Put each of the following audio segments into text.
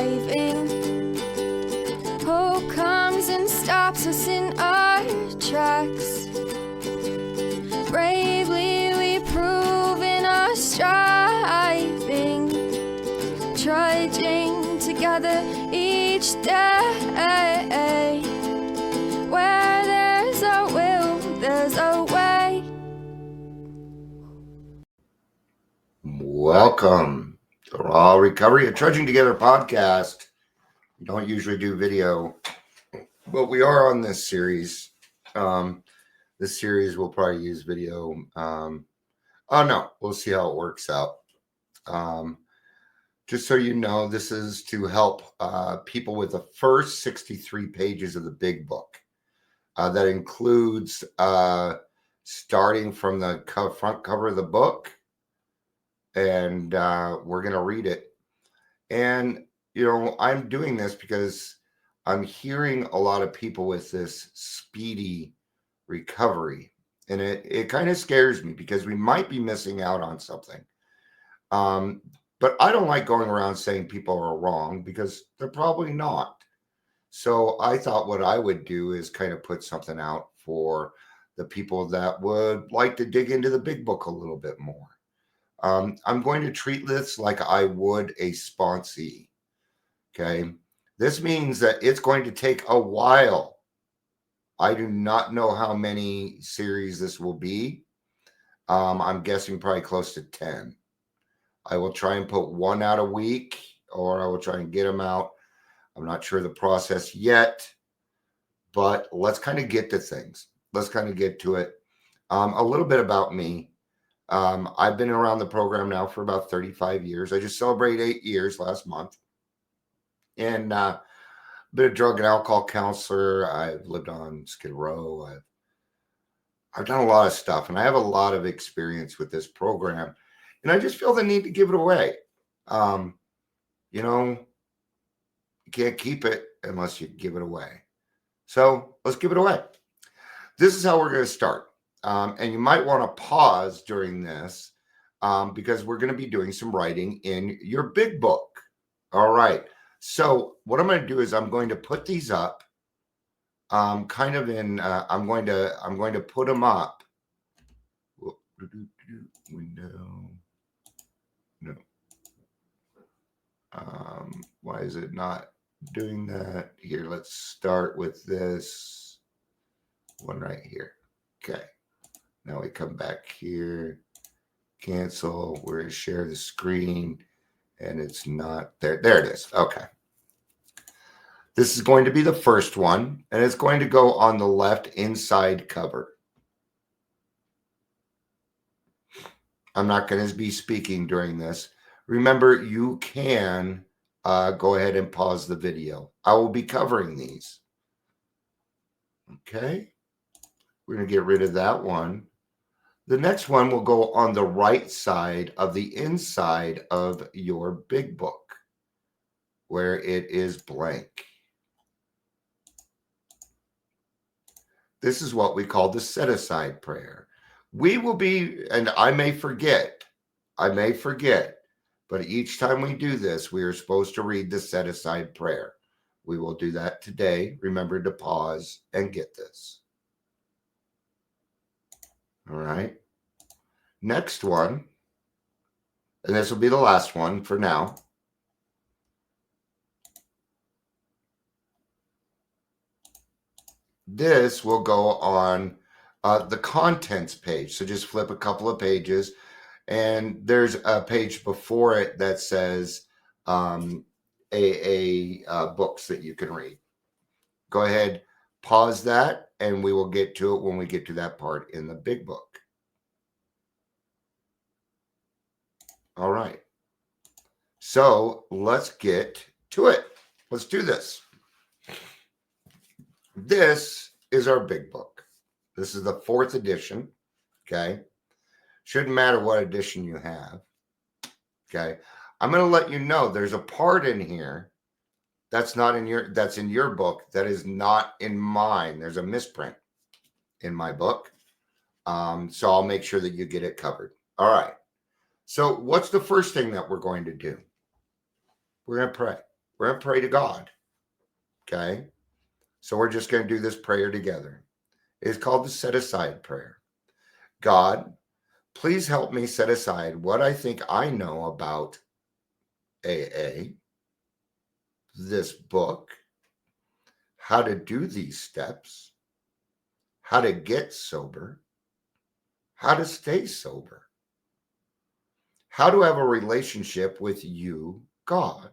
driving. Hope comes and stops us in our tracks. Bravely we prove in our striving, trudging together each day. Where there's a will, there's a way. Welcome to Raw Recovery, a Trudging Together podcast. We don't usually do video, but we are on this series. This series will probably use video. We'll see how it works out. Just so you know, this is to help people with the first 63 pages of the big book. That includes starting from the front cover of the book, and we're going to read it. And, I'm doing this because I'm hearing a lot of people with this speedy recovery. And it kind of scares me because we might be missing out on something. But I don't like going around saying people are wrong because they're probably not. So I thought what I would do is kind of put something out for the people that would like to dig into the big book a little bit more. I'm going to treat this like I would a sponsee. Okay. This means that it's going to take a while. I do not know how many series this will be. I'm guessing probably close to 10. I will try and put one out a week, or I will try and get them out. I'm not sure the process yet, but let's kind of get to things. Let's kind of get to it. A little bit about me. I've been around the program now for about 35 years. I just celebrated 8 years last month. And been a drug and alcohol counselor. I've lived on Skid Row. I've done a lot of stuff, and I have a lot of experience with this program. And I just feel the need to give it away. You can't keep it unless you give it away. So let's give it away. This is how we're going to start. And you might want to pause during this because we're going to be doing some writing in your big book. All right. So what I'm going to do is I'm going to put these up I'm going to put them up. Window. No. Why is it not doing that? Here, let's start with this one right here. Okay. Now we come back here, cancel. We're going to share the screen, and it's not there. There it is. Okay. This is going to be the first one, and it's going to go on the left inside cover. I'm not going to be speaking during this. Remember, you can go ahead and pause the video. I will be covering these. Okay. We're going to get rid of that one. The next one will go on the right side of the inside of your big book, where it is blank. This is what we call the set-aside prayer. We will be, and I may forget, but each time we do this, we are supposed to read the set-aside prayer. We will do that today. Remember to pause and get this. All right. Next one, and this will be the last one for now. This will go on the contents page. So just flip a couple of pages, and there's a page before it that says books that you can read. Go ahead, pause that, and we will get to it when we get to that part in the big book. All right. So let's get to it. Let's do this. This is our big book. This is the 4th edition. Okay. Shouldn't matter what edition you have. Okay. I'm going to let you know there's a part in here that's in your book that is not in mine. There's a misprint in my book. So I'll make sure that you get it covered. All right. So what's the first thing that we're going to do? We're going to pray. We're going to pray to God. Okay? So we're just going to do this prayer together. It's called the set aside prayer. God, please help me set aside what I think I know about AA, this book, how to do these steps, how to get sober, how to stay sober, how to have a relationship with you, God.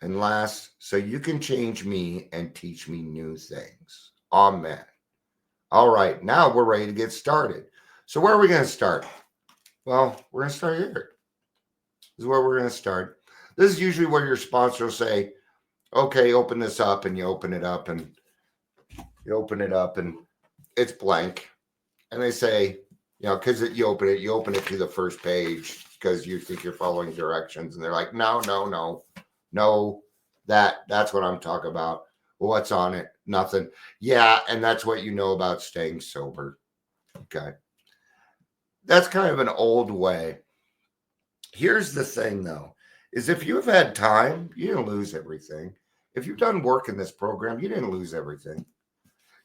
And last, so you can change me and teach me new things. Amen. All right, now we're ready to get started. So where are we going to start? Well, we're going to start here. This is where we're going to start. This is usually where your sponsor will say, okay, open this up, and you open it up, and you open it up, and it's blank. And they say, because you open it to the first page because you think you're following directions. And they're like, no, that's what I'm talking about. Well, what's on it? Nothing. Yeah, and that's what you know about staying sober. Okay. That's kind of an old way. Here's the thing, though, is if you've had time, you didn't lose everything. If you've done work in this program, you didn't lose everything.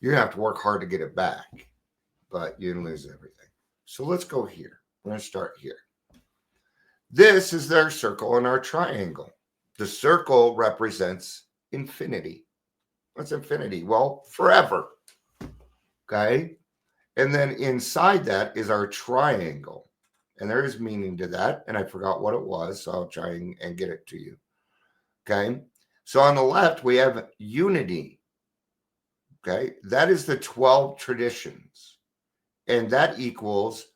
You're going to have to work hard to get it back, but you didn't lose everything. So let's go here. We're going to start here. This is our circle and our triangle. The circle represents infinity. What's infinity? Well, forever. Okay. And then inside that is our triangle. And there is meaning to that. And I forgot what it was. So I'll try and get it to you. Okay. So on the left, we have unity. Okay. That is the 12 traditions. And that equals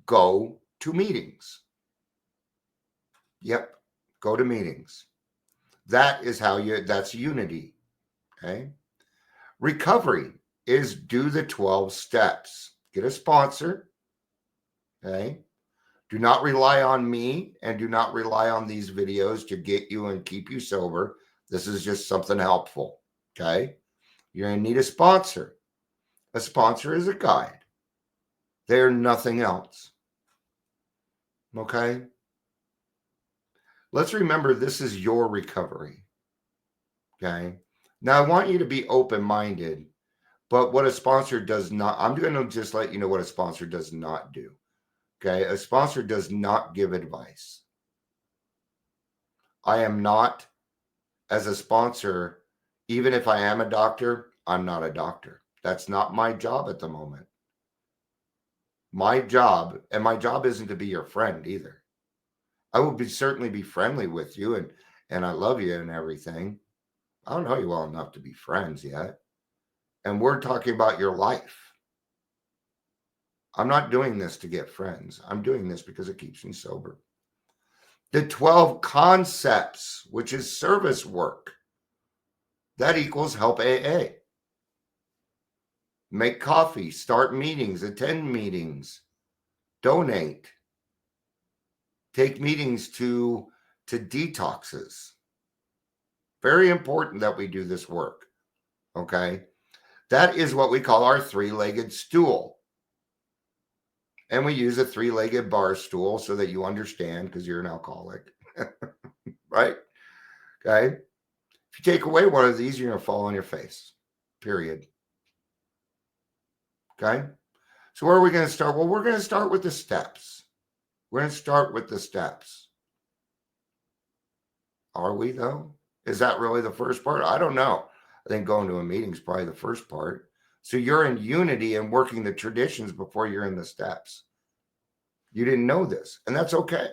go to meetings. Yep. Go to meetings. That is that's unity. Okay. Recovery is do the 12 steps. Get a sponsor. Okay. Do not rely on me and do not rely on these videos to get you and keep you sober. This is just something helpful. Okay. You're going to need a sponsor. A sponsor is a guide. They're nothing else. Okay. Let's remember this is your recovery. Okay. Now I want you to be open-minded, but what a sponsor does not, I'm going to just let you know what a sponsor does not do. Okay. A sponsor does not give advice. I am not, as a sponsor, even if I am a doctor, I'm not a doctor. That's not my job at the moment. My job isn't to be your friend either. I will certainly be friendly with you and I love you and everything. I don't know you well enough to be friends yet. And we're talking about your life. I'm not doing this to get friends. I'm doing this because it keeps me sober. The 12 concepts, which is service work, that equals help AA. Make coffee, start meetings, attend meetings, donate, take meetings to detoxes. Very important that we do this work. Okay. That is what we call our three-legged stool. And we use a three-legged bar stool so that you understand because you're an alcoholic. Right? Okay. If you take away one of these, you're going to fall on your face. Period. Okay. So where are we going to start? Well, we're going to start with the steps. We're going to start with the steps. Are we, though? Is that really the first part? I don't know. I think going to a meeting is probably the first part. So you're in unity and working the traditions before you're in the steps. You didn't know this, and that's okay.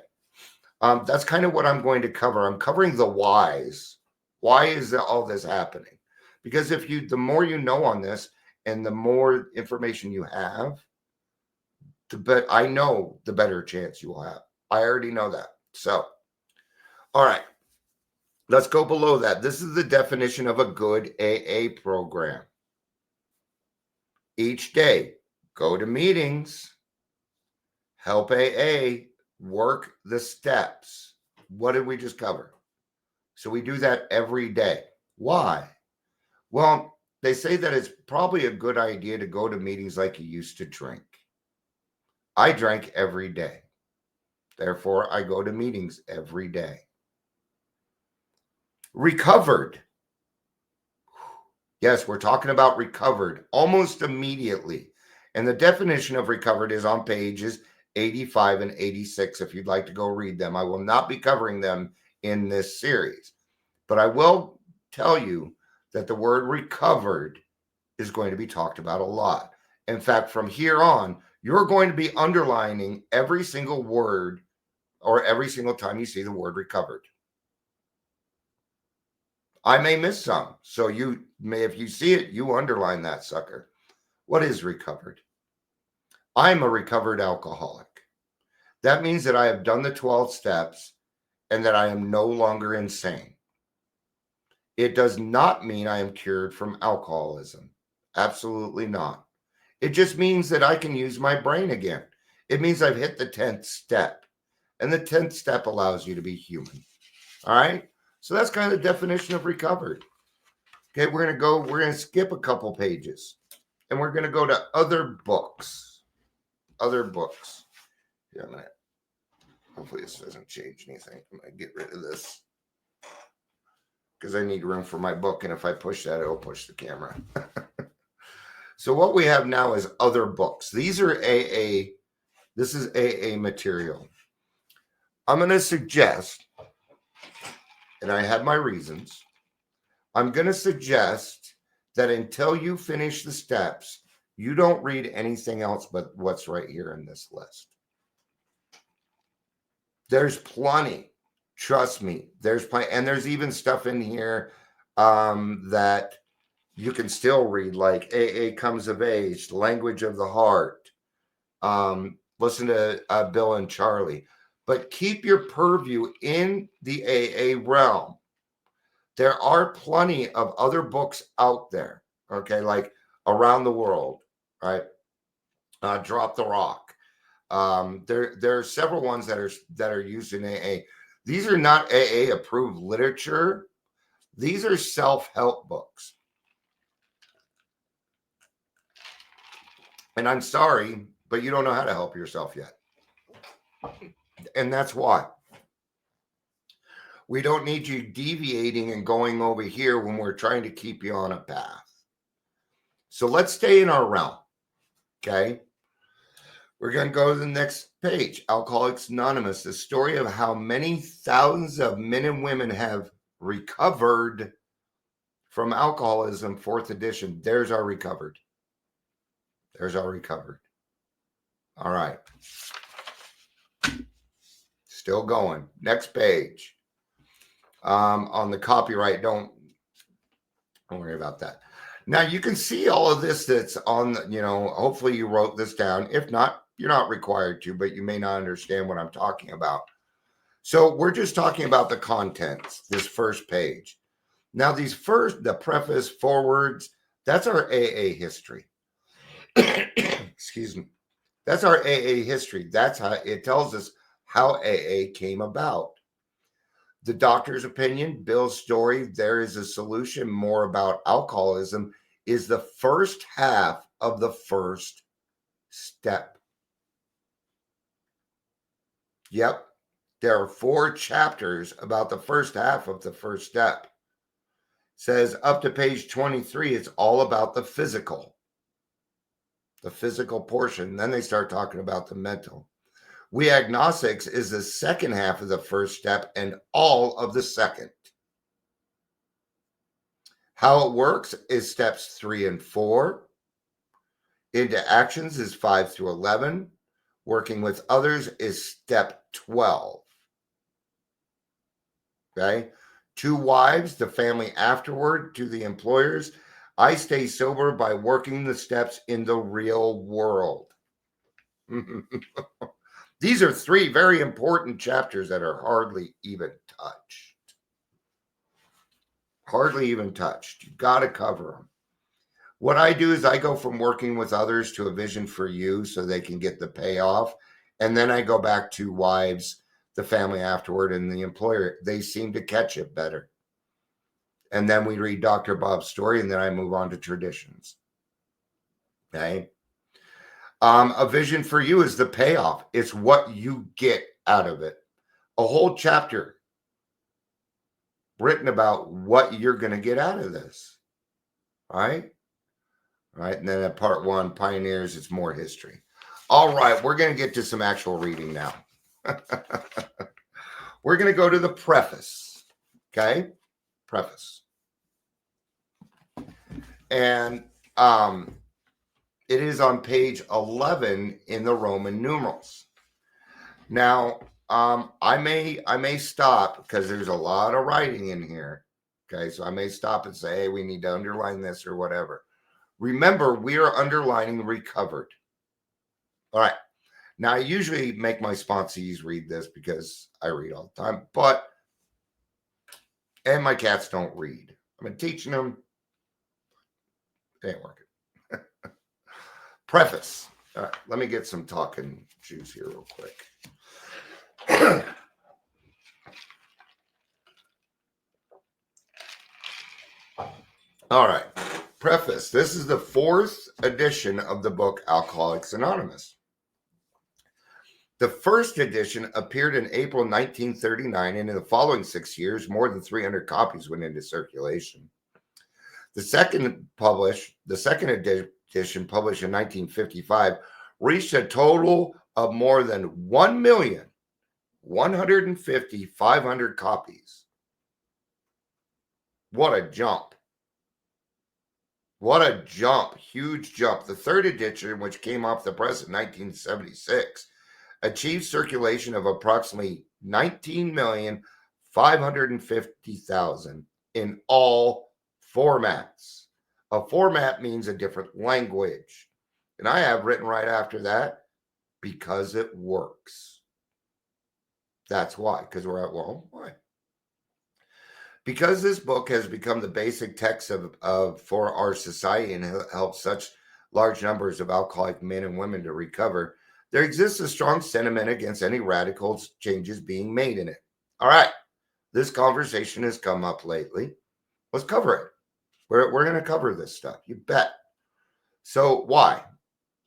That's kind of what I'm going to cover. I'm covering the whys. Why is all this happening? Because the more you know on this and the more information you have, I know the better chance you will have. I already know that. So, all right. Let's go below that. This is the definition of a good AA program. Each day, go to meetings, help AA, work the steps. What did we just cover? So we do that every day. Why? Well, they say that it's probably a good idea to go to meetings like you used to drink. I drank every day. Therefore, I go to meetings every day. Recovered. Yes, we're talking about recovered almost immediately. And the definition of recovered is on pages 85 and 86 if you'd like to go read them. I will not be covering them in this series, but I will tell you that the word recovered is going to be talked about a lot. In fact, from here on, you're going to be underlining every single word or every single time you see the word recovered. I may miss some, so you may, if you see it, you underline that sucker. What is recovered? I'm a recovered alcoholic. That means that I have done the 12 steps and that I am no longer insane. It does not mean I am cured from alcoholism. Absolutely not. It just means that I can use my brain again. It means I've hit the 10th step, and the 10th step allows you to be human. All right? So that's kind of the definition of recovered. Okay, we're going to skip a couple pages, and we're going to go to other books. Other books. Yeah, hopefully this doesn't change anything. I'm going to get rid of this because I need room for my book, and if I push that, it'll push the camera. So what we have now is other books. These are AA. This is AA material. I'm going to suggest, and I have my reasons, I'm going to suggest that until you finish the steps, you don't read anything else but what's right here in this list. There's plenty. Trust me. There's plenty. And there's even stuff in here that you can still read, like AA Comes of Age, Language of the Heart. Listen to Bill and Charlie. But keep your purview in the AA realm. There are plenty of other books out there, okay, like Around the World, right? Drop the Rock. There are several ones that are used in AA. These are not AA approved literature. These are self-help books. And I'm sorry, but you don't know how to help yourself yet. And that's why. We don't need you deviating and going over here when we're trying to keep you on a path. So let's stay in our realm, okay? We're going to go to the next page, Alcoholics Anonymous, the story of how many thousands of men and women have recovered from alcoholism, 4th edition. There's our recovered. There's our recovered. All right. Still going. Next page. On the copyright, don't worry about that. Now you can see all of this that's on, hopefully you wrote this down. If not, you're not required to, but you may not understand what I'm talking about. So we're just talking about the contents, this first page. Now the preface, forwards, that's our AA history. Excuse me. That's our AA history. That's how it tells us how AA came about. The doctor's opinion, Bill's story, there is a solution, more about alcoholism, is the first half of the first step. Yep. There are 4 chapters about the first half of the first step. It says up to page 23, it's all about the physical portion. Then they start talking about the mental. We agnostics is the second half of the first step and all of the second. How it works is steps 3 and 4. Into actions is 5 through 11. Working with others is step 12. Okay. 2 wives, the family afterward, to the employers. I stay sober by working the steps in the real world. These are 3 very important chapters that are hardly even touched. Hardly even touched. You've got to cover them. What I do is I go from working with others to a vision for you so they can get the payoff. And then I go back to wives, the family afterward, and the employer. They seem to catch it better. And then we read Dr. Bob's story, and then I move on to traditions. Okay. A vision for you is the payoff. It's what you get out of it. A whole chapter written about what you're going to get out of this. Right? Right. And then at part 1, Pioneers, it's more history. All right. We're going to get to some actual reading now. We're going to go to the preface. Okay. Preface. And it is on page 11 in the Roman numerals. Now, I may stop because there's a lot of writing in here. Okay, so I may stop and say, hey, we need to underline this or whatever. Remember, we are underlining recovered. All right. Now, I usually make my sponsees read this because I read all the time, and my cats don't read. I've been teaching them. It ain't working. Preface. All right, let me get some talking juice here real quick. All right. Preface. This is the 4th edition of the book Alcoholics Anonymous. The first edition appeared in April 1939, and in the following 6 years, more than 300 copies went into circulation. The second edition, published in 1955, reached a total of more than 1,150,500 copies. What a jump. What a jump. Huge jump. The third edition, which came off the press in 1976, achieved circulation of approximately 19,550,000 in all formats. A format means a different language. And I have written right after that, because it works. That's why. Because we're at, well, why? Because this book has become the basic text for our society and helps such large numbers of alcoholic men and women to recover, there exists a strong sentiment against any radical changes being made in it. All right. This conversation has come up lately. Let's cover it. We're going to cover this stuff. You bet. So why?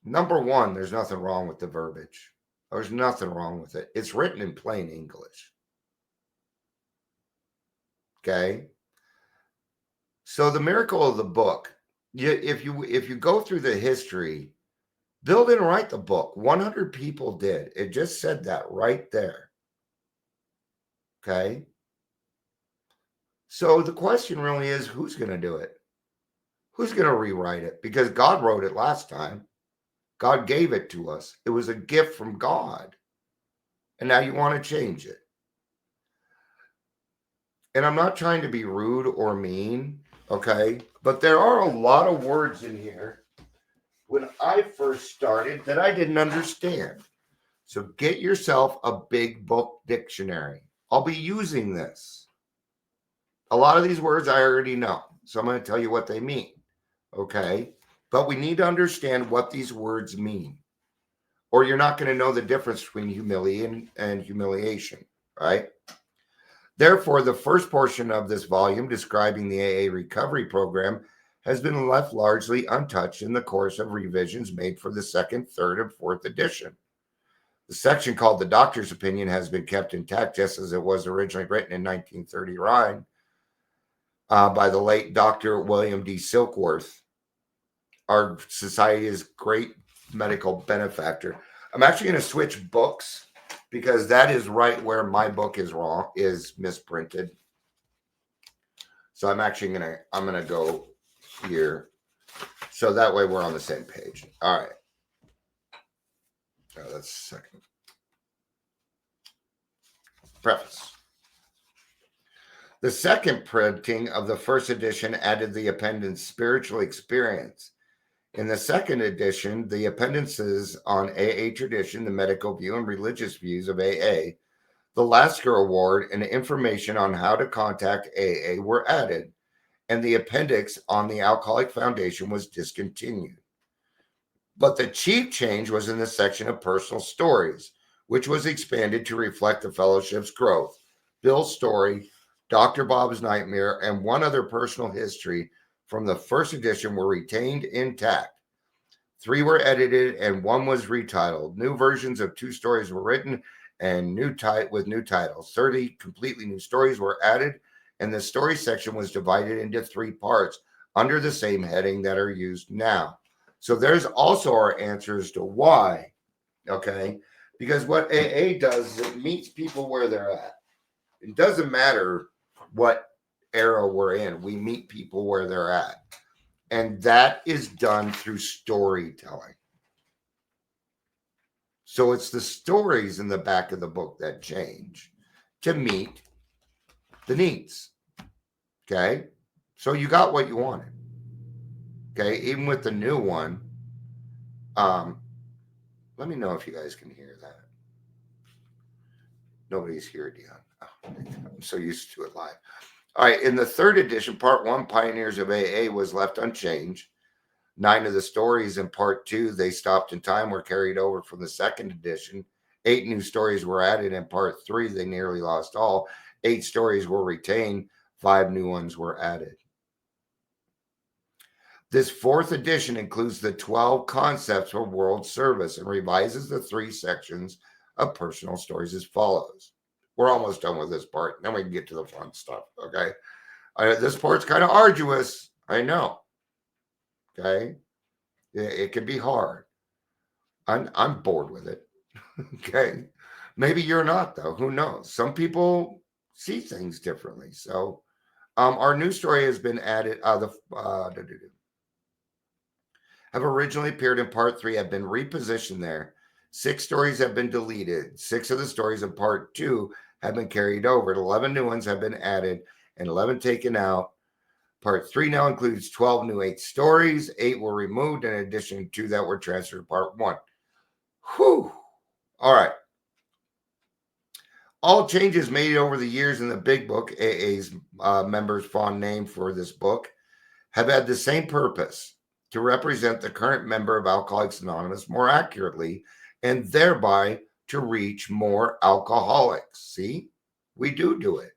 Number one, there's nothing wrong with the verbiage. There's nothing wrong with it. It's written in plain English. Okay. So the miracle of the book, if you go through the history, Bill didn't write the book. 100 people did. It just said that right there. Okay. So the question really is, who's going to do it? Who's going to rewrite it? Because God wrote it last time. God gave it to us. It was a gift from God. And now you want to change it. And I'm not trying to be rude or mean, okay? But there are a lot of words in here when I first started that I didn't understand. So get yourself a big book dictionary. I'll be using this. A lot of these words I already know. So I'm going to tell you what they mean, okay? But we need to understand what these words mean, or you're not going to know the difference between humiliation and humiliation, right? Therefore, the first portion of this volume describing the AA recovery program has been left largely untouched in the course of revisions made for the second, third, and fourth edition. The section called The Doctor's Opinion has been kept intact just as it was originally written in 1939 by the late Dr. William D. Silkworth, our society's great medical benefactor. I'm actually going to switch books because that is right where my book is wrong, is misprinted. So I'm actually going to go here. So that way we're on the same page. All right. Oh, that's a second. Preface. The second printing of the first edition added the appendix Spiritual Experience. In the second edition, the appendices on AA tradition, the medical view, and religious views of AA, the Lasker Award, and information on how to contact AA were added, and the appendix on the Alcoholic Foundation was discontinued. But the chief change was in the section of personal stories, which was expanded to reflect the fellowship's growth. Bill's story, Dr. Bob's nightmare, and one other personal history from the first edition were retained intact. 3 were edited and 1 was retitled. New versions of 2 stories were written and with new titles. 30 completely new stories were added, and the story section was divided into 3 parts under the same heading that are used now. So there's also our answers to why, okay? Because what AA does is it meets people where they're at. It doesn't matter what era we're in. We meet people where they're at. And that is done through storytelling. So it's the stories in the back of the book that change to meet the needs. Okay? So you got what you wanted. Okay? Even with the new one, let me know if you guys can hear that. Nobody's here, Dion. Oh, I'm so used to it live. All right, in the 3rd edition, part 1, Pioneers of AA, was left unchanged. 9 of the stories in part 2, They Stopped in Time, were carried over from the 2nd edition. 8 new stories were added in part 3, They Nearly Lost All. 8 stories were retained. 5 new ones were added. This 4th edition includes the 12 concepts for world service and revises the 3 sections of personal stories as follows. We're almost done with this part. Then we can get to the fun stuff, okay? This part's kind of arduous, I know. Okay? It can be hard. I'm bored with it. Okay? Maybe you're not, though. Who knows? Some people see things differently. So our new story has been added. Have originally appeared in part 3, have been repositioned there. 6 stories have been deleted. 6 of the stories in part 2 have been carried over. 11 new ones have been added and 11 taken out. Part 3 now includes 12 new 8 stories. 8 were removed in addition to 2 that were transferred to part 1. Whew. All right. All changes made over the years in the Big Book, AA's members' fond name for this book, have had the same purpose: to represent the current member of Alcoholics Anonymous more accurately and thereby to reach more alcoholics. See, we do it.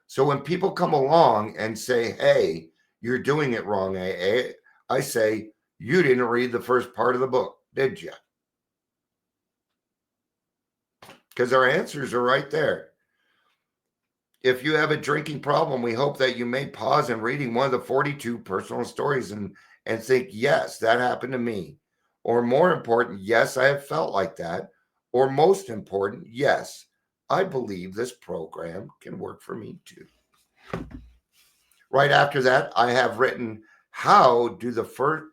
So when people come along and say, hey, you're doing it wrong, AA, I say, you didn't read the first part of the book, did you? Because our answers are right there. If you have a drinking problem, we hope that you may pause in reading one of the 42 personal stories and think, yes, that happened to me. Or more important, yes, I have felt like that. Or most important, yes, I believe this program can work for me too. Right after that, I have written, how to do the first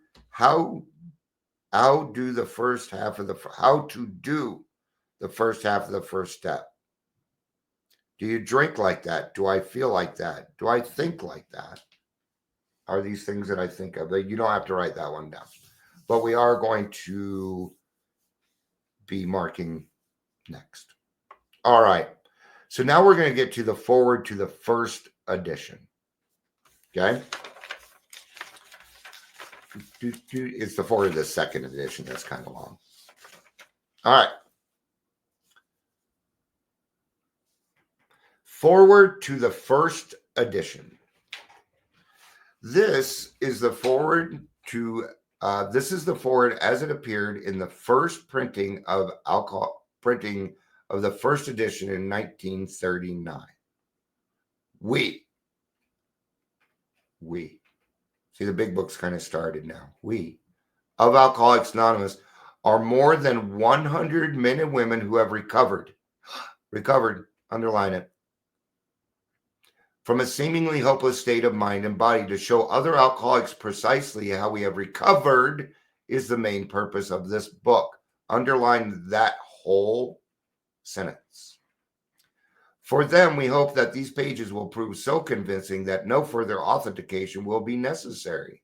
half of the first step. Do you drink like that? Do I feel like that? Do I think like that? Are these things that I think of? You don't have to write that one down. But we are going to be marking next. All right. So now we're going to get to the forward to the first edition. Okay. It's the forward to the second edition. That's kind of long. All right. Forward to the first edition. This is the forward as it appeared in the first printing of the first edition in 1939. We see, the Big Book's kind of started now. We of Alcoholics Anonymous are more than 100 men and women who have recovered, underline it, from a seemingly hopeless state of mind and body. To show other alcoholics precisely how we have recovered is the main purpose of this book. Underline that whole sentence. For them, we hope that these pages will prove so convincing that no further authentication will be necessary.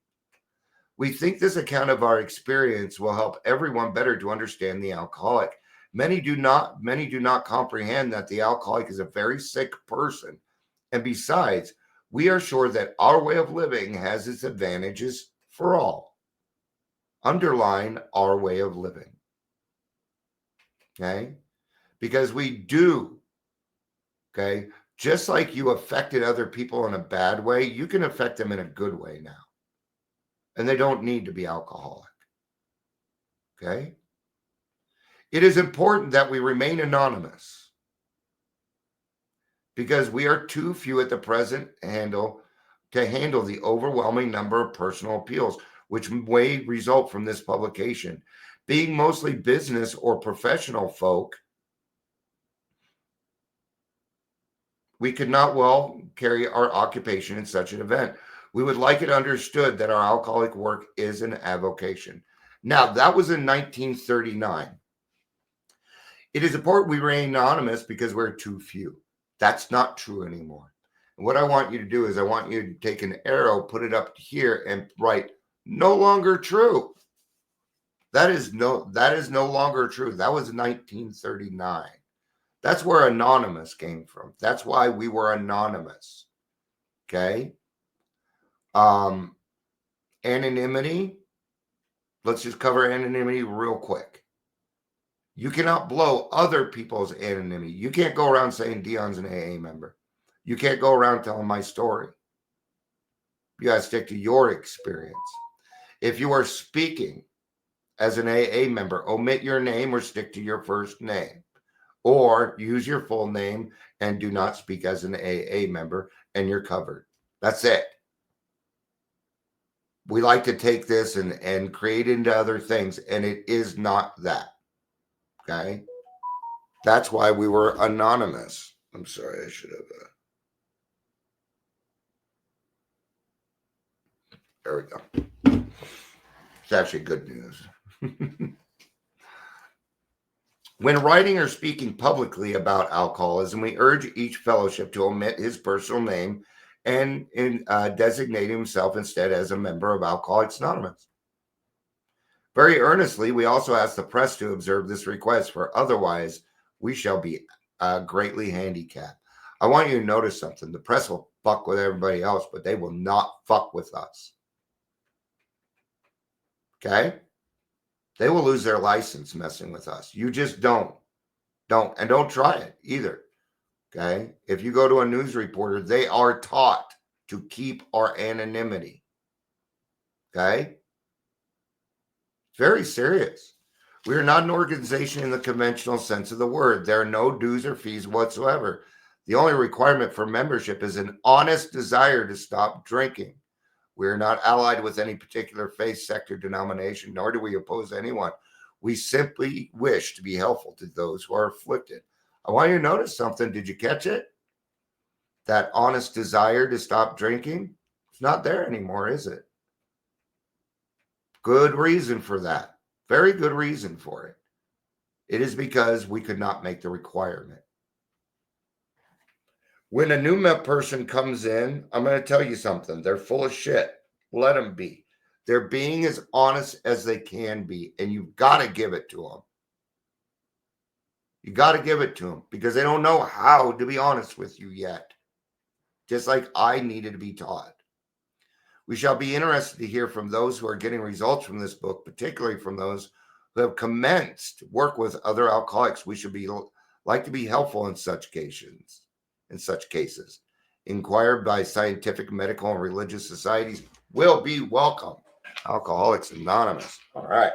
We think this account of our experience will help everyone better to understand the alcoholic. Many do not comprehend that the alcoholic is a very sick person. And besides, we are sure that our way of living has its advantages for all. Underline our way of living. Okay? Because we do. Okay? Just like you affected other people in a bad way, you can affect them in a good way now. And they don't need to be alcoholic. Okay? It is important that we remain anonymous. because we are too few at the present to handle the overwhelming number of personal appeals which may result from this publication. Being mostly business or professional folk, we could not well carry our occupation in such an event. We would like it understood that our alcoholic work is an avocation. Now, that was in 1939. It is important we remain anonymous because we're too few. That's not true anymore. And what I want you to do is I want you to take an arrow, put it up here, and write no longer true. That is no longer true. That was 1939. That's where anonymous came from. That's why we were anonymous. Okay. Anonymity. Let's just cover anonymity real quick. You cannot blow other people's anonymity. You can't go around saying Dion's an AA member. You can't go around telling my story. You got to stick to your experience. If you are speaking as an AA member, omit your name or stick to your first name. Or use your full name and do not speak as an AA member, and you're covered. That's it. We like to take this and create into other things, and it is not that. Okay? That's why we were anonymous. I'm sorry, I should have... There we go. It's actually good news. When writing or speaking publicly about alcoholism, we urge each fellowship to omit his personal name and designate himself instead as a member of Alcoholics Anonymous. Very earnestly, we also ask the press to observe this request, for otherwise we shall be greatly handicapped. I want you to notice something. The press will fuck with everybody else, but they will not fuck with us. Okay? They will lose their license messing with us. You just don't. And don't try it either. Okay? If you go to a news reporter, they are taught to keep our anonymity. Okay? Very serious. We are not an organization in the conventional sense of the word. There are no dues or fees whatsoever. The only requirement for membership is an honest desire to stop drinking. We are not allied with any particular faith, sect, or denomination, nor do we oppose anyone. We simply wish to be helpful to those who are afflicted. I want you to notice something. Did you catch it? That honest desire to stop drinking? It's not there anymore, is it? Good reason for that. Very good reason for it. It is because we could not make the requirement. When a new person comes in, I'm going to tell you something. They're full of shit. Let them be. They're being as honest as they can be, and you've got to give it to them. You got to give it to them because they don't know how to be honest with you yet. Just like I needed to be taught. We shall be interested to hear from those who are getting results from this book, particularly from those who have commenced work with other alcoholics. We should like to be helpful in such cases. Inquired by scientific, medical, and religious societies will be welcome. Alcoholics Anonymous. All right.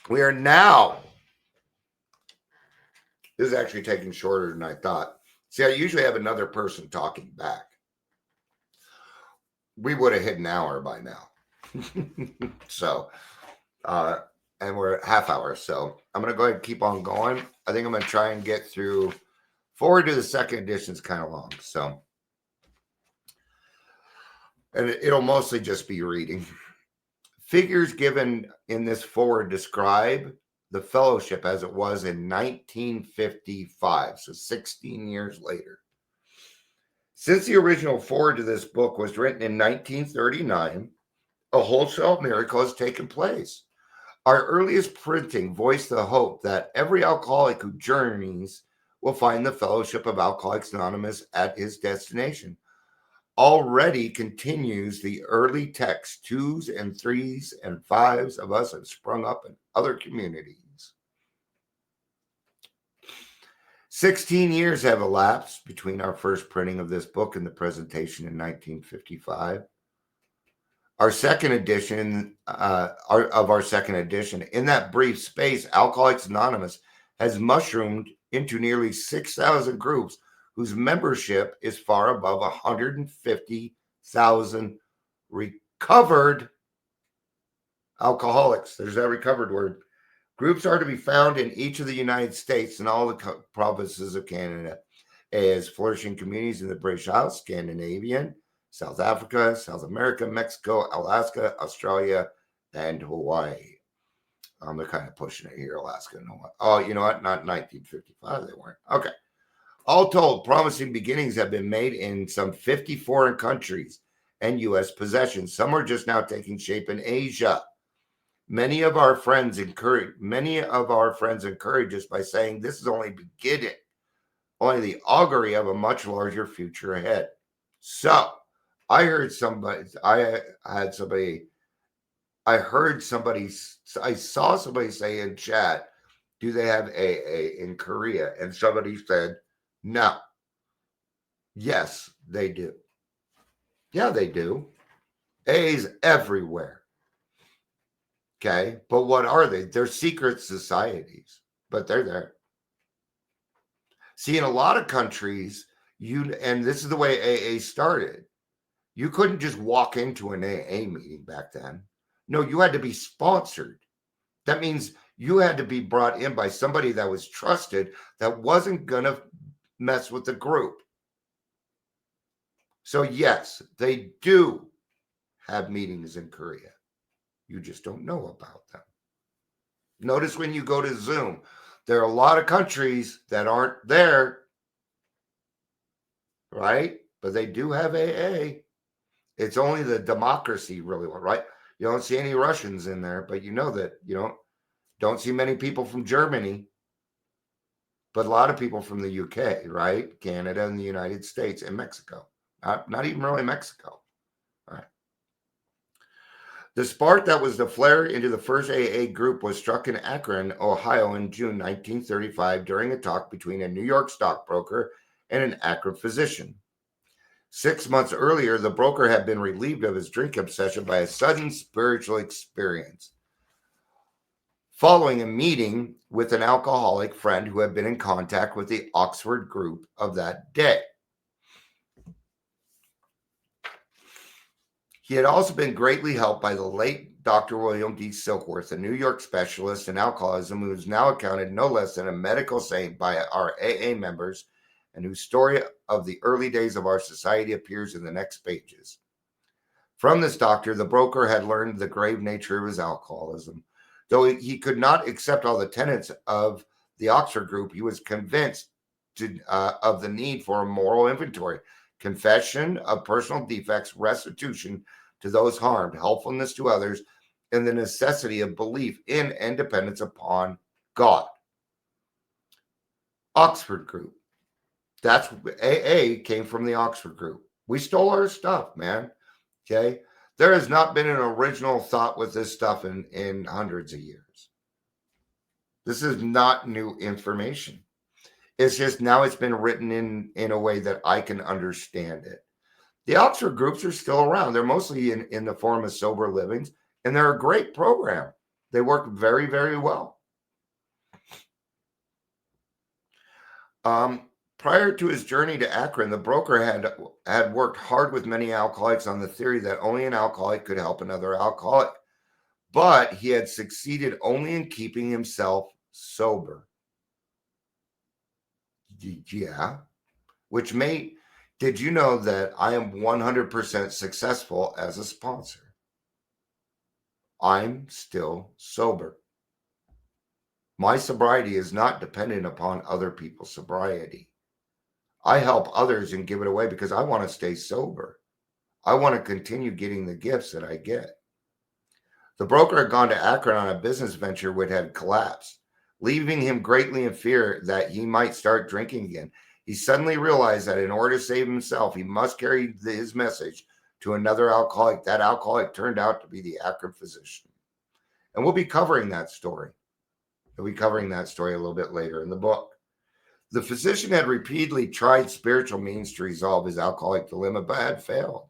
We are now. This is actually taking shorter than I thought. See, I usually have another person talking back. We would have hit an hour by now. So, and we're at half hour. So I'm going to go ahead and keep on going. I think I'm going to try and get through. Forward to the second edition is kind of long. So, and it'll mostly just be reading. Figures given in this forward describe the fellowship as it was in 1955, so 16 years later. Since the original forward to this book was written in 1939, a wholesale miracle has taken place. Our earliest printing voiced the hope that every alcoholic who journeys will find the Fellowship of Alcoholics Anonymous at his destination. Already continues the early text, 2s and 3s and 5s of us have sprung up in other communities. 16 years have elapsed between our first printing of this book and the presentation in 1955. Our second edition, In that brief space, Alcoholics Anonymous has mushroomed into nearly 6,000 groups whose membership is far above 150,000 recovered alcoholics. There's that recovered word. Groups are to be found in each of the United States and all the provinces of Canada as flourishing communities in the British Isles, Scandinavian, South Africa, South America, Mexico, Alaska, Australia, and Hawaii. They're kind of pushing it here, Alaska and Hawaii. Oh, you know what? Not 1955, they weren't. Okay. All told, promising beginnings have been made in some 50 foreign countries and U.S. possessions. Some are just now taking shape in Asia. Many of our friends encourage us by saying this is only beginning, only the augury of a much larger future ahead. So I saw somebody say in chat, do they have AA in Korea? And somebody said, no. Yes, they do. Yeah, they do. AA's everywhere. Okay, but what are they? They're secret societies, but they're there. See, in a lot of countries, and this is the way AA started. You couldn't just walk into an AA meeting back then. No, you had to be sponsored. That means you had to be brought in by somebody that was trusted, that wasn't going to mess with the group. So yes, they do have meetings in Korea. You just don't know about them. Notice when you go to Zoom, there are a lot of countries that aren't there, right? But they do have AA. It's only the democracy really, right? You don't see any Russians in there, but you know that you don't see many people from Germany, but a lot of people from the UK, right? Canada and the United States and Mexico. Not even really Mexico. All right. The spark that was the flare into the first AA group was struck in Akron, Ohio in June 1935 during a talk between a New York stockbroker and an Akron physician. 6 months earlier, the broker had been relieved of his drink obsession by a sudden spiritual experience. Following a meeting with an alcoholic friend who had been in contact with the Oxford group of that day. He had also been greatly helped by the late Dr. William D. Silkworth, a New York specialist in alcoholism who is now accounted no less than a medical saint by our AA members and whose story of the early days of our society appears in the next pages. From this doctor, the broker had learned the grave nature of his alcoholism. Though he could not accept all the tenets of the Oxford group, he was convinced of the need for a moral inventory, confession of personal defects, restitution to those harmed, helpfulness to others, and the necessity of belief in and dependence upon God. Oxford group. That's AA came from the Oxford group. We stole our stuff, man. Okay. There has not been an original thought with this stuff in hundreds of years. This is not new information. It's just now it's been written in a way that I can understand it. The Oxford groups are still around. They're mostly in the form of sober livings, and they're a great program. They work very, very well. Prior to his journey to Akron, the broker had worked hard with many alcoholics on the theory that only an alcoholic could help another alcoholic. But he had succeeded only in keeping himself sober. Yeah. Did you know that I am 100% successful as a sponsor? I'm still sober. My sobriety is not dependent upon other people's sobriety. I help others and give it away because I want to stay sober. I want to continue getting the gifts that I get. The broker had gone to Akron on a business venture which had collapsed, leaving him greatly in fear that he might start drinking again. He suddenly realized that in order to save himself, he must carry his message to another alcoholic. That alcoholic turned out to be the Akron physician. And we'll be covering that story. We'll be covering that story a little bit later in the book. The physician had repeatedly tried spiritual means to resolve his alcoholic dilemma, but had failed.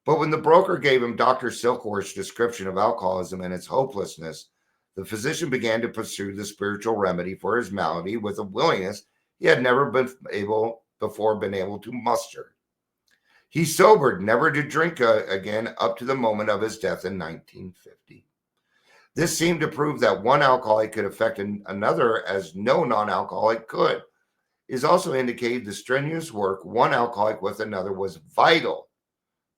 But when the broker gave him Dr. Silkworth's description of alcoholism and its hopelessness, The physician began to pursue the spiritual remedy for his malady with a willingness he had never been able to muster. He sobered, never to drink again up to the moment of his death in 1950. This seemed to prove that one alcoholic could affect another as no non-alcoholic could. It is also indicated the strenuous work one alcoholic with another was vital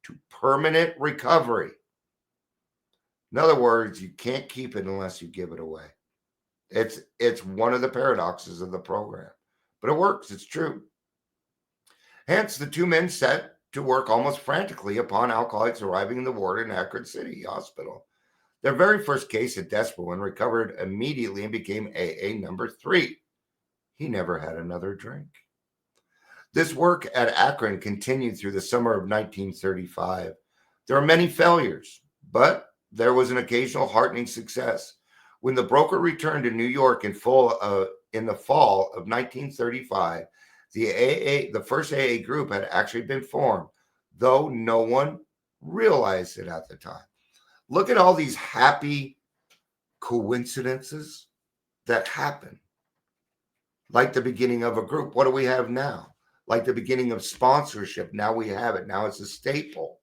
to permanent recovery. In other words, you can't keep it unless you give it away. It's one of the paradoxes of the program, but it works. It's true. Hence, the two men set to work almost frantically upon alcoholics arriving in the ward in Akron City Hospital. Their very first case, a desperate one, recovered immediately and became AA number 3. He never had another drink. This work at Akron continued through the summer of 1935. There were many failures, but there was an occasional heartening success. When the broker returned to New York in the fall of 1935, the first AA group had actually been formed, though no one realized it at the time. Look at all these happy coincidences that happen. Like the beginning of a group. What do we have now? Like the beginning of sponsorship. Now we have it. Now it's a staple.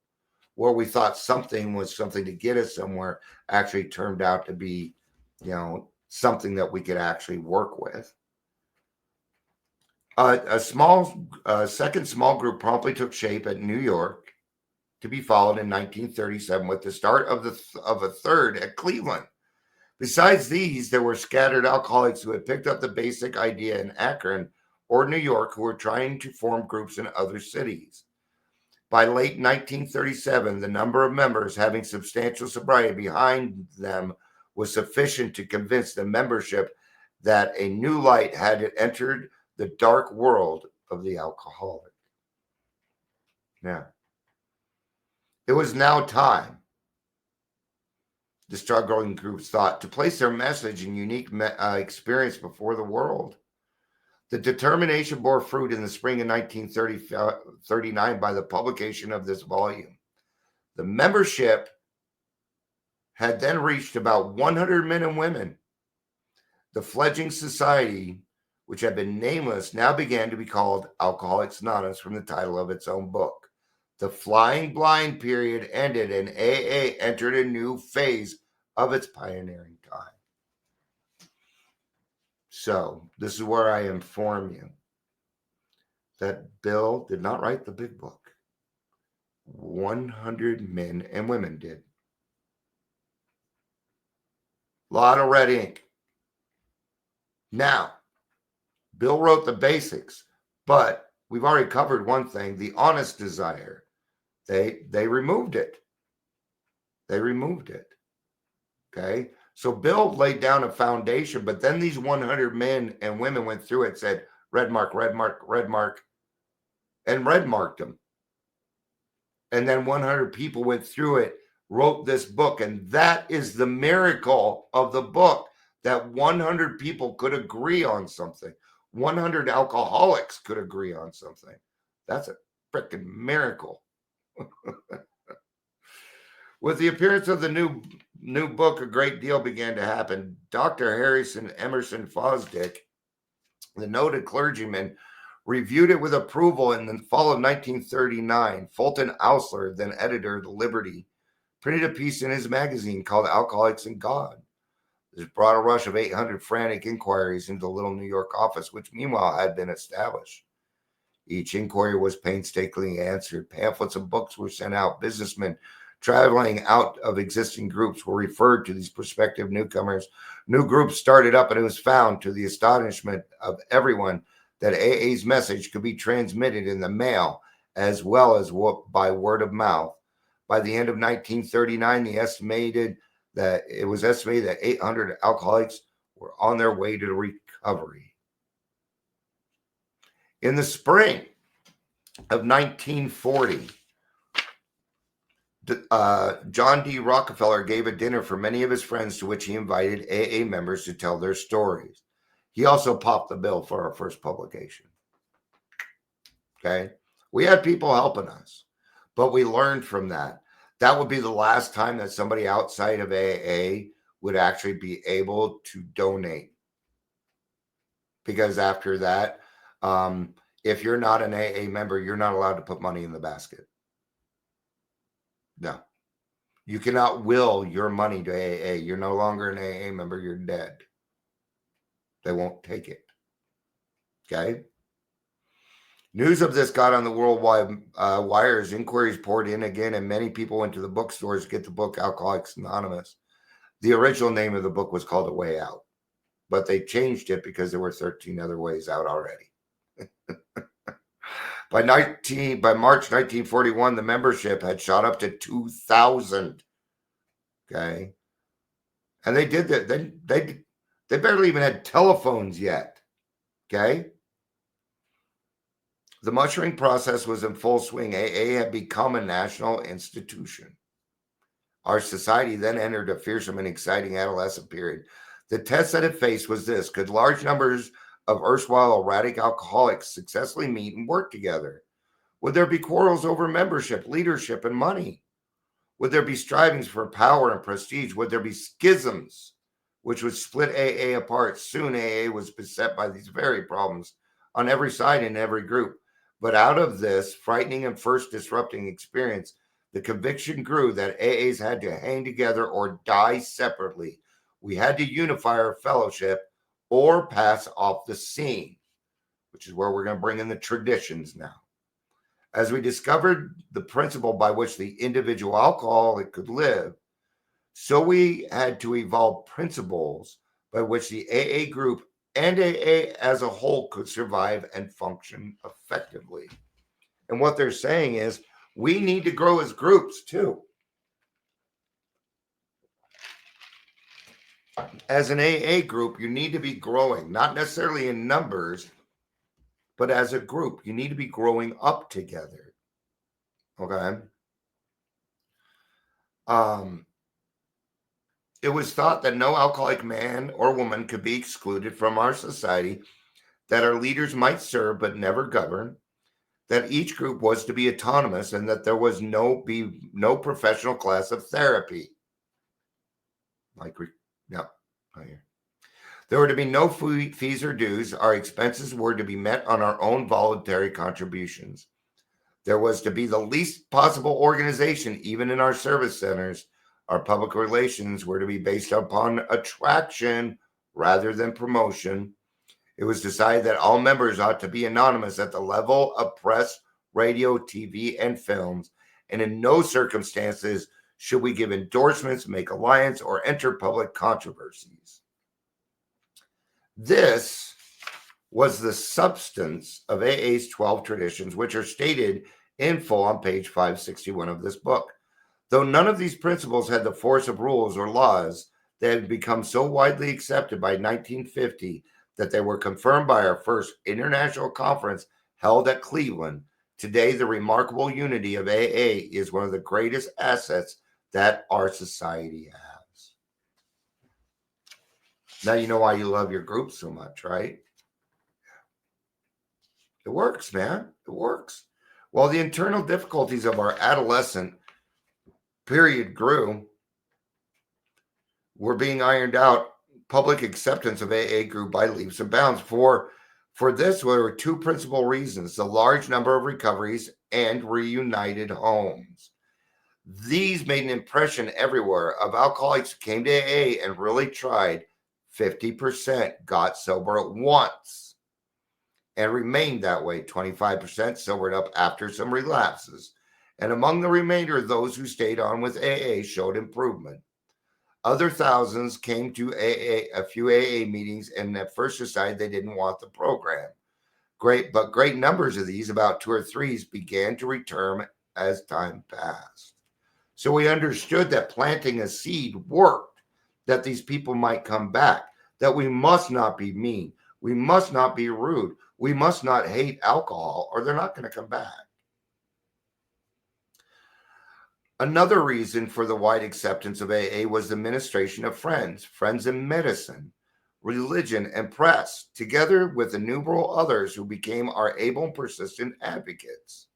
Where we thought something was something to get us somewhere actually turned out to be, something that we could actually work with. A second small group promptly took shape at New York, to be followed in 1937 with the start of a third at Cleveland. Besides these, there were scattered alcoholics who had picked up the basic idea in Akron or New York who were trying to form groups in other cities. By late 1937, the number of members having substantial sobriety behind them was sufficient to convince the membership that a new light had entered the dark world of the alcoholic. Now, it was now time, the struggling groups thought, to place their message and unique experience before the world. The determination bore fruit in the spring of 1939 by the publication of this volume. The membership had then reached about 100 men and women. The fledgling society, which had been nameless, now began to be called Alcoholics Anonymous from the title of its own book. The flying blind period ended and AA entered a new phase of its pioneering time. So this is where I inform you that Bill did not write the big book. 100 men and women did. A lot of red ink. Now, Bill wrote the basics, but we've already covered one thing, the honest desire. They removed it. They removed it. Okay? So Bill laid down a foundation, but then these 100 men and women went through it, said, red mark, red mark, red mark, and red marked them. And then 100 people went through it, wrote this book, and that is the miracle of the book, that 100 people could agree on something. 100 alcoholics could agree on something. That's a freaking miracle. With the appearance of the new book, a great deal began to happen. Dr. Harrison Emerson Fosdick, the noted clergyman, reviewed it with approval in the fall of 1939. Fulton Ausler, then editor of the Liberty, printed a piece in his magazine called Alcoholics and God. This brought a rush of 800 frantic inquiries into the little New York office, which meanwhile had been established. Each inquiry was painstakingly answered. Pamphlets and books were sent out. Businessmen traveling out of existing groups were referred to these prospective newcomers. New groups started up, and it was found, to the astonishment of everyone, that AA's message could be transmitted in the mail as well as by word of mouth. By the end of 1939, it was estimated that 800 alcoholics were on their way to recovery. In the spring of 1940, John D. Rockefeller gave a dinner for many of his friends, to which he invited AA members to tell their stories. He also popped the bill for our first publication. Okay? We had people helping us, but we learned from that. That would be the last time that somebody outside of AA would actually be able to donate. Because after that, if you're not an AA member, you're not allowed to put money in the basket. No. You cannot will your money to AA. You're no longer an AA member. You're dead. They won't take it. Okay? News of this got on the worldwide wires. Inquiries poured in again, and many people went to the bookstores to get the book Alcoholics Anonymous. The original name of the book was called A Way Out, but they changed it because there were 13 other ways out already. By March 1941, the membership had shot up to 2,000. Okay, and they did that. They barely even had telephones yet. Okay, the mushrooming process was in full swing. AA had become a national institution. Our society then entered a fearsome and exciting adolescent period. The test that it faced was this: could large numbers of erstwhile erratic alcoholics successfully meet and work together? Would there be quarrels over membership, leadership, and money? Would there be strivings for power and prestige? Would there be schisms which would split AA apart? Soon AA was beset by these very problems on every side in every group. But out of this frightening and first disrupting experience, the conviction grew that AAs had to hang together or die separately. We had to unify our fellowship or pass off the scene, which is where we're going to bring in the traditions now. As we discovered the principle by which the individual alcoholic could live, so we had to evolve principles by which the AA group and AA as a whole could survive and function effectively. And what they're saying is we need to grow as groups too. As an AA group, you need to be growing, not necessarily in numbers, but as a group, you need to be growing up together. Okay. It was thought that no alcoholic man or woman could be excluded from our society, that our leaders might serve but never govern, that each group was to be autonomous, and that there was no professional class of therapy. Right here. There were to be no fees or dues. Our expenses were to be met on our own voluntary contributions. There was to be the least possible organization, even in our service centers. Our public relations were to be based upon attraction rather than promotion. It was decided that all members ought to be anonymous at the level of press, radio, TV, and films, and in no circumstances should we give endorsements, make alliance, or enter public controversies. This was the substance of AA's 12 traditions, which are stated in full on page 561 of this book. Though none of these principles had the force of rules or laws, they had become so widely accepted by 1950 that they were confirmed by our first international conference held at Cleveland. Today, the remarkable unity of AA is one of the greatest assets that our society has. Now you know why you love your group so much, right? It works, man. It works. While the internal difficulties of our adolescent period were being ironed out, public acceptance of AA grew by leaps and bounds. For this, there were two principal reasons: the large number of recoveries and reunited homes. These made an impression everywhere. Of alcoholics who came to AA and really tried, 50% got sober at once and remained that way. 25% sobered up after some relapses. And among the remainder, those who stayed on with AA showed improvement. Other thousands came to a few AA meetings, and at first decided they didn't want the program. Great numbers of these, about 2 or 3, began to return as time passed. So we understood that planting a seed worked, that these people might come back, that we must not be mean, we must not be rude, we must not hate alcohol, or they're not going to come back. Another reason for the wide acceptance of AA was the ministration of friends in medicine, religion, and press, together with innumerable others who became our able and persistent advocates.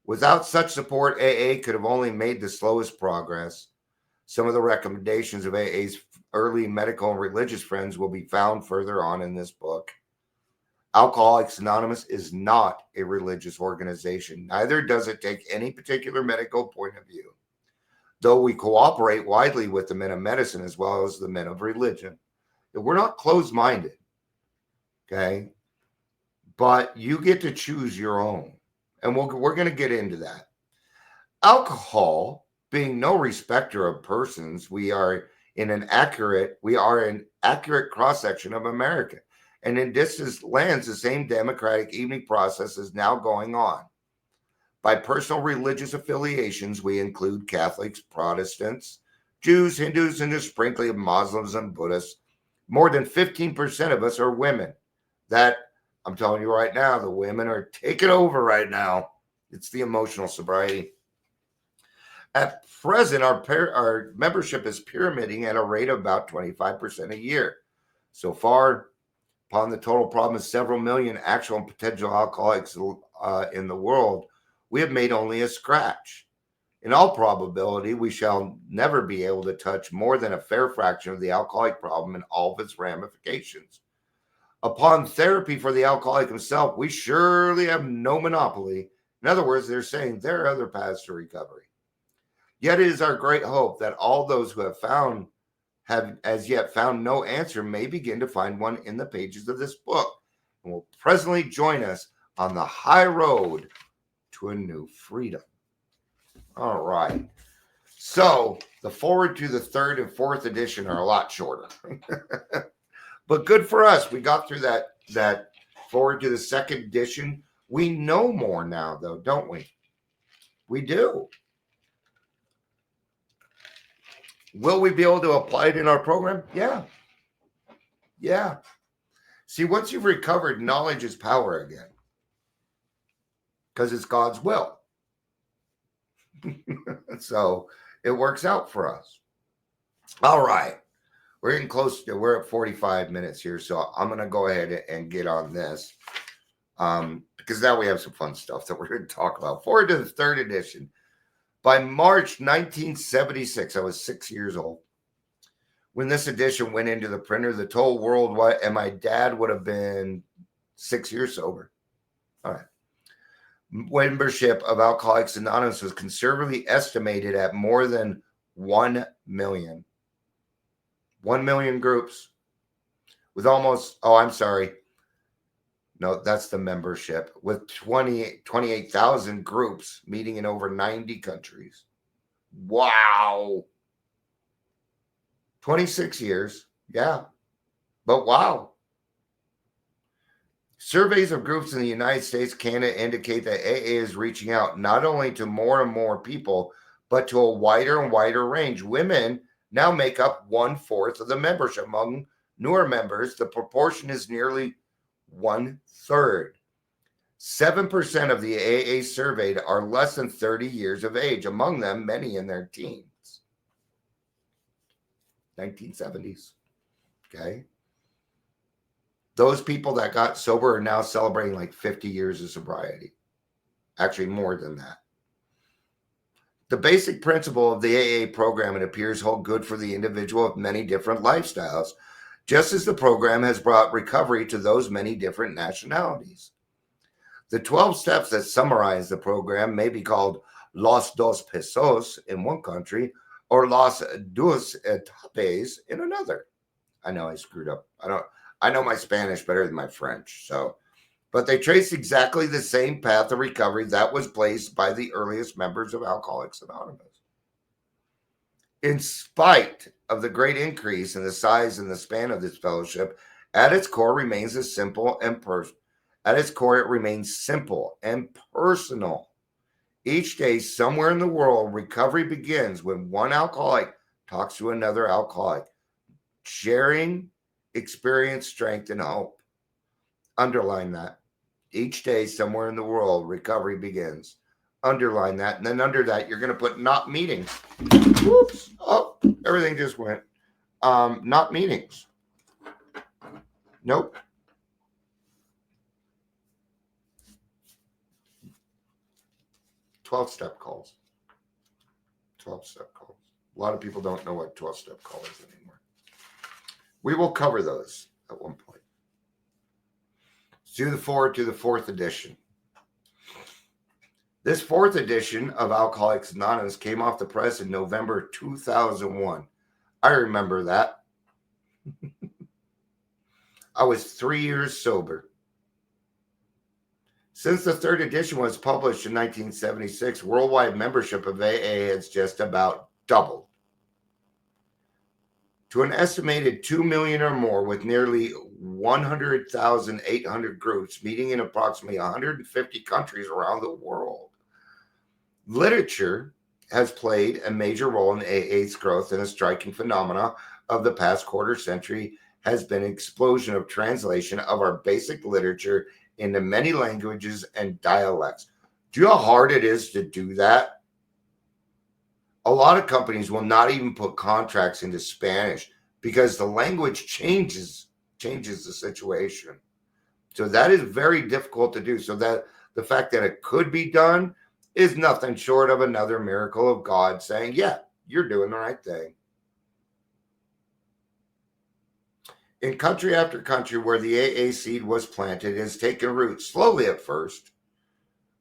Without such support, AA could have only made the slowest progress. Some of the recommendations of AA's early medical and religious friends will be found further on in this book. Alcoholics Anonymous is not a religious organization. Neither does it take any particular medical point of view, though we cooperate widely with the men of medicine as well as the men of religion. We're not closed-minded, okay? But you get to choose your own, and we're going to get into that. Alcohol, being no respecter of persons, we are an accurate cross-section of America. And in distant lands, the same democratic evening process is now going on. By personal religious affiliations, we include Catholics, Protestants, Jews, Hindus, and a sprinkling of Muslims and Buddhists. More than 15% of us are women. That, I'm telling you right now, the women are taking over right now. It's the emotional sobriety. At present, our membership is pyramiding at a rate of about 25% a year. So far, upon the total problem of several million actual and potential alcoholics in the world, we have made only a scratch. In all probability, we shall never be able to touch more than a fair fraction of the alcoholic problem and all of its ramifications. Upon therapy for the alcoholic himself, we surely have no monopoly. In other words, they're saying there are other paths to recovery. Yet it is our great hope that all those who have as yet found no answer may begin to find one in the pages of this book and will presently join us on the high road to a new freedom. All right. So the forward to the third and fourth edition are a lot shorter. But good for us. We got through that forward to the second edition. We know more now, though, don't we? We do. Will we be able to apply it in our program? Yeah. Yeah. See, once you've recovered, knowledge is power again. Because it's God's will. So it works out for us. All right. We're getting close to, we're at 45 minutes here. So I'm going to go ahead and get on this. Because now we have some fun stuff that we're going to talk about. Forward to the third edition. By March 1976, I was 6 years old. When this edition went into the printer, the total worldwide, and my dad would have been 6 years sober. All right. Membership of Alcoholics Anonymous was conservatively estimated at more than 1 million. 1 million groups with almost, no, that's the membership, with 28,000 groups meeting in over 90 countries. Wow. 26 years. Yeah. But wow. Surveys of groups in the United States, Canada indicate that AA is reaching out not only to more and more people, but to a wider and wider range. Women now make up 1/4 of the membership. Among newer members, the proportion is nearly 1/3. 7% of the AA surveyed are less than 30 years of age, among them many in their teens. 1970s. Okay. Those people that got sober are now celebrating like 50 years of sobriety. Actually, more than that. The basic principle of the AA program, it appears, hold good for the individual of many different lifestyles, just as the program has brought recovery to those many different nationalities. The 12 steps that summarize the program may be called Los Dos Pesos in one country or Los Dos Etapes in another. I know I screwed up. I know my Spanish better than my French. But they trace exactly the same path of recovery that was blazed by the earliest members of Alcoholics Anonymous. In spite of the great increase in the size and the span of this fellowship, at its core it remains simple and personal. Each day, somewhere in the world, recovery begins when one alcoholic talks to another alcoholic, sharing experience, strength, and hope. Underline that. Each day, somewhere in the world, recovery begins. Underline that. And then under that, you're going to put not meetings. Whoops. Oh, everything just went. Not meetings. Nope. Twelve-step calls. 12-step calls. A lot of people don't know what 12-step call is anymore. We will cover those at one point. Let's do the forward to the 4th edition. This 4th edition of Alcoholics Anonymous came off the press in November 2001. I remember that. I was 3 years sober. Since the 3rd edition was published in 1976, worldwide membership of AA has just about doubled to an estimated 2 million or more, with nearly 100,800 groups meeting in approximately 150 countries around the world. Literature has played a major role in AA's growth, and a striking phenomena of the past quarter century has been an explosion of translation of our basic literature into many languages and dialects. Do you know how hard it is to do that? A lot of companies will not even put contracts into Spanish because the language changes the situation. So that is very difficult to do. So that the fact that it could be done is nothing short of another miracle of God saying, yeah, you're doing the right thing. In country after country where the AA seed was planted, it has taken root, slowly at first,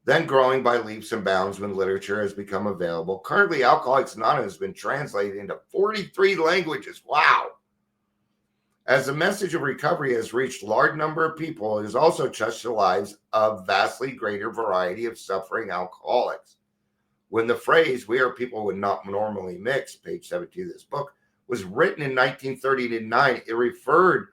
then growing by leaps and bounds when literature has become available. Currently, Alcoholics Anonymous has been translated into 43 languages. Wow. As the message of recovery has reached a large number of people, it has also touched the lives of vastly greater variety of suffering alcoholics. When the phrase, "we are people would not normally mix," page 17 of this book, was written in 1939, it referred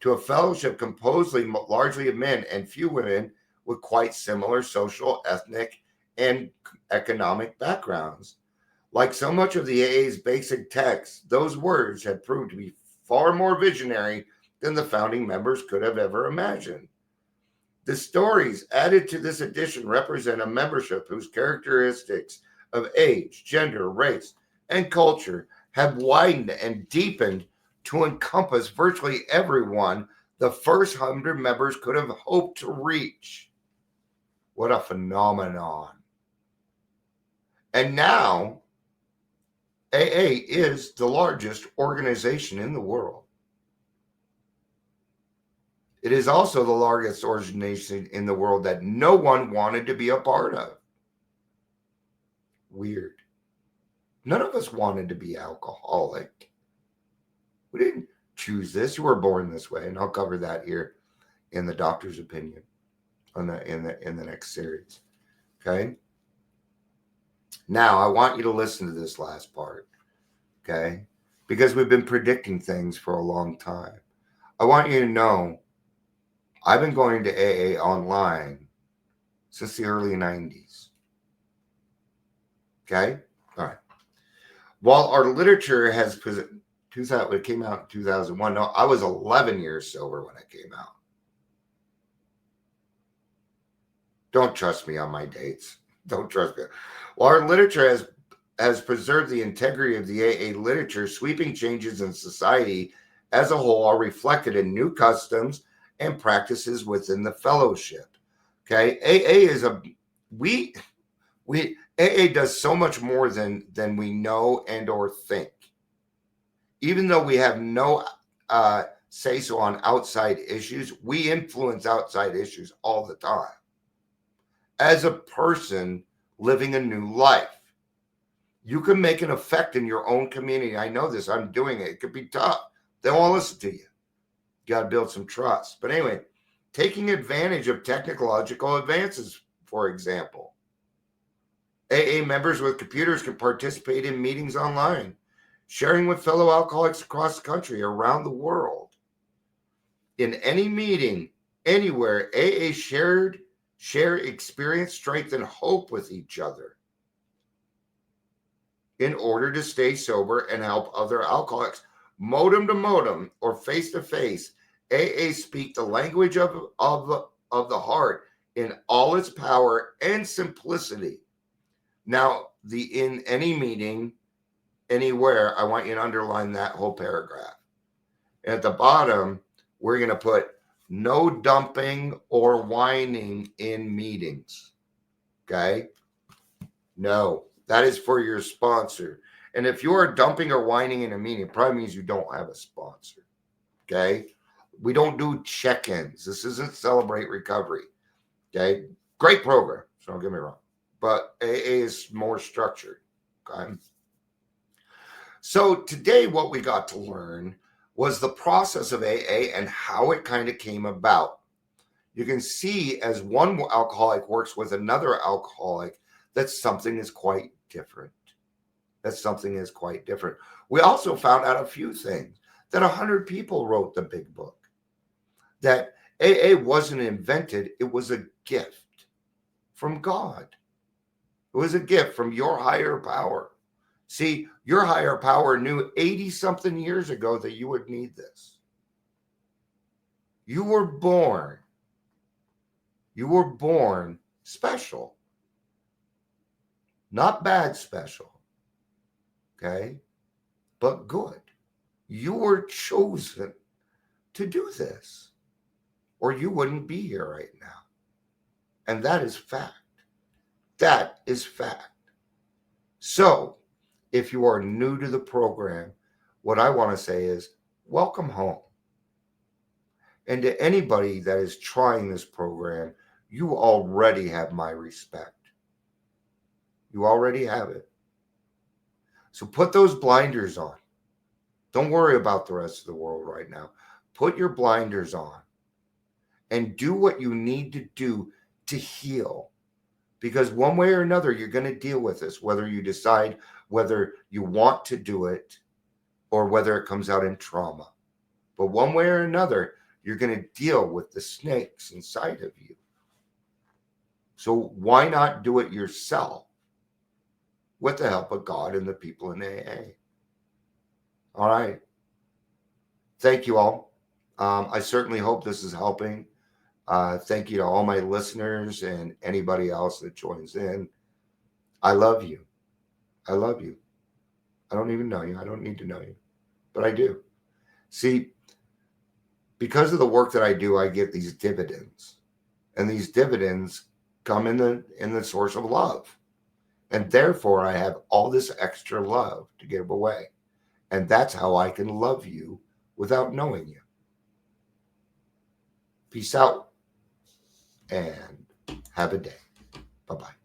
to a fellowship composed largely of men and few women with quite similar social, ethnic, and economic backgrounds. Like so much of the AA's basic text, those words had proved to be far more visionary than the founding members could have ever imagined. The stories added to this edition represent a membership whose characteristics of age, gender, race, and culture have widened and deepened to encompass virtually everyone the first 100 members could have hoped to reach. What a phenomenon. And now, AA is the largest organization in the world. It is also the largest organization in the world that no one wanted to be a part of. Weird. None of us wanted to be alcoholic. We didn't choose this. You were born this way, and I'll cover that here in the doctor's opinion in the next series. Okay. Now I want you to listen to this last part. Okay, because we've been predicting things for a long time. I want you to know I've been going to AA online since the early 90s. Okay. All right. While our literature has, it came out in 2001. No, I was 11 years sober when it came out. Don't trust me on my dates. Don't trust me. While our literature has preserved the integrity of the AA literature, sweeping changes in society as a whole are reflected in new customs and practices within the fellowship. Okay. AA does so much more than we know and or think. Even though we have no say-so on outside issues, we influence outside issues all the time. As a person living a new life, you can make an effect in your own community. I know this. I'm doing it. It could be tough. They won't listen to you. You got to build some trust. But anyway, taking advantage of technological advances, for example. AA members with computers can participate in meetings online, sharing with fellow alcoholics across the country, around the world. In any meeting, anywhere, AA share experience, strength, and hope with each other in order to stay sober and help other alcoholics. Modem to modem or face to face, AA speak the language of the heart in all its power and simplicity. Now, in any meeting, anywhere, I want you to underline that whole paragraph. At the bottom, we're going to put no dumping or whining in meetings. Okay? No, that is for your sponsor. And if you are dumping or whining in a meeting, it probably means you don't have a sponsor. Okay. We don't do check-ins. This isn't Celebrate Recovery. Okay. Great program. So don't get me wrong. But AA is more structured. Okay. So today what we got to learn was the process of AA and how it kind of came about. You can see as one alcoholic works with another alcoholic that something is quite different. We also found out a few things, that 100 people wrote the big book, that AA wasn't invented. It was a gift from God. It was a gift from your higher power. See, your higher power knew 80 something years ago that you would need this. You were born special, not bad special, okay, but good. You were chosen to do this, or you wouldn't be here right now. And that is fact. That is fact. So, if you are new to the program, what I want to say is welcome home. And to anybody that is trying this program, you already have my respect. You already have it. So put those blinders on. Don't worry about the rest of the world right now. Put your blinders on and do what you need to do to heal. Because one way or another, you're going to deal with this, whether you decide whether you want to do it or whether it comes out in trauma. But one way or another, you're going to deal with the snakes inside of you. So why not do it yourself with the help of God and the people in AA? All right. Thank you all. I certainly hope this is helping. Thank you to all my listeners and anybody else that joins in. I love you. I love you. I don't even know you. I don't need to know you, but I do. See, because of the work that I do, I get these dividends, and these dividends come in the source of love. And therefore, I have all this extra love to give away. And that's how I can love you without knowing you. Peace out and have a day. Bye-bye.